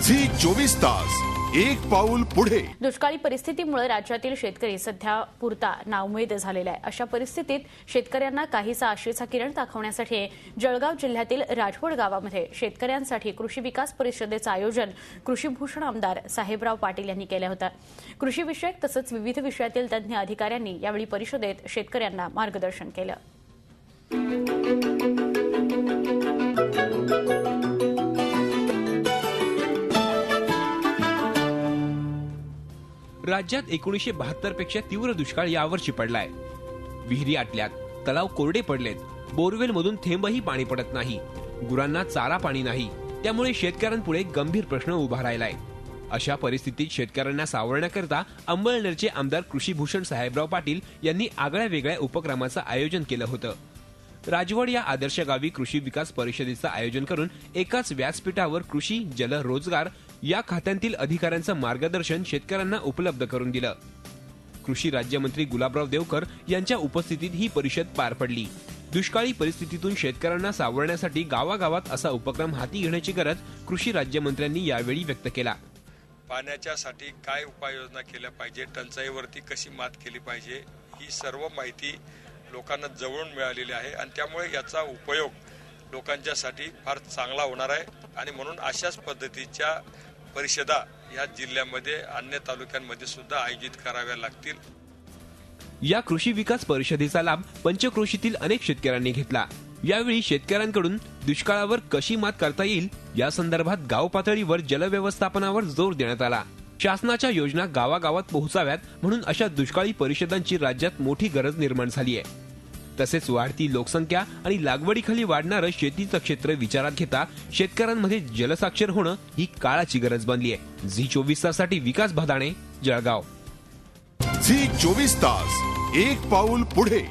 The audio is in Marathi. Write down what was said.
झी 24 तास एक पाऊल पुढे। दुष्काळी परिस्थितीमुळे राज्यातील शेतकरी सध्या पुरता नाउमेद झालेला आहे। अशा परिस्थितीत शेतकऱ्यांना काहीसा आशेचा किरण दाखवण्यासाठी जळगाव जिल्ह्यातील राजवड गावामध्ये शेतकऱ्यांसाठी कृषी विकास परिषदेचं आयोजन कृषीभूषण आमदार साहेबराव पाटील यांनी केलं होतं। कृषी विषयक तसंच विविध विषयातील तज्ञ अधिकाऱ्यांनी यावेळी परिषदेत शेतकऱ्यांना मार्गदर्शन केलं। राज्यात 1972 पेक्षा तीव्र दुष्काळ यावर्षी पडलाय। विहिरी आटल्यात, तलाव कोरडे पडलेत, बोरवेलमधून थेंबही पाणी पडत नाही, गुरांना चारा पाणी नाही। त्यामुळे शेतकऱ्यांपुढे गंभीर प्रश्न उभा राहिलाय। अशा परिस्थितीत शेतकऱ्यांना सावरण्याकरता अंमळनेरचे आमदार कृषीभूषण साहेबराव पाटील यांनी आगळ्या वेगळ्या उपक्रमाचं आयोजन केलं होतं। राजवड या आदर्श गावी कृषी विकास परिषदेचं आयोजन करून एकाच व्यासपीठावर कृषी, जल, रोजगार या खात्यांतील अधिकाऱ्यांचं मार्गदर्शन शेतकऱ्यांना उपलब्ध करून दिलं। कृषी राज्यमंत्री गुलाबराव देवकर यांच्या उपस्थितीत ही परिषद पार पडली। दुष्काळी परिस्थितीतून शेतकऱ्यांना सावरण्यासाठी गावागावात असा उपक्रम हाती घेण्याची गरज कृषी राज्यमंत्र्यांनी यावेळी व्यक्त केला। पाण्याच्यासाठी काय उपाययोजना केल्या पाहिजे, टंचाईवरती कशी मात केली पाहिजे, ही सर्व माहिती लोकांना जवळून मिळालेली आहे आणि त्यामुळे याचा उपयोग लोकांच्यासाठी फार चांगला होणार आहे आणि म्हणून अशाच पद्धतीच्या परिषदा या जिल्ह्यामध्ये अन्य तालुक्यांमध्ये सुद्धा आयोजित कराव्या लागतील। या कृषी विकास परिषदेचा लाभ पंचक्रोशीतील अनेक शेतकऱ्यांनी घेतला। यावेळी शेतकऱ्यांकडून दुष्काळावर कशी मात करता येईल या संदर्भात गाव पातळीवर जलव्यवस्थापनावर जोर देण्यात आला। शासनाच्या योजना गावागावात पोहोचाव्यात म्हणून अशा दुष्काळी परिषदांची राज्यात मोठी गरज निर्माण झाली आहे। तसेच वाढती लोकसंख्या आणि लागवडीखाली वाढणारं शेतीचं क्षेत्र विचारात घेता शेतकऱ्यांमध्ये जलसाक्षर होणं ही काळाची गरज बनली आहे। झी 24 ताससाठी विकास भादाणे, जळगाव। झी 24 तास एक पाऊल पुढे।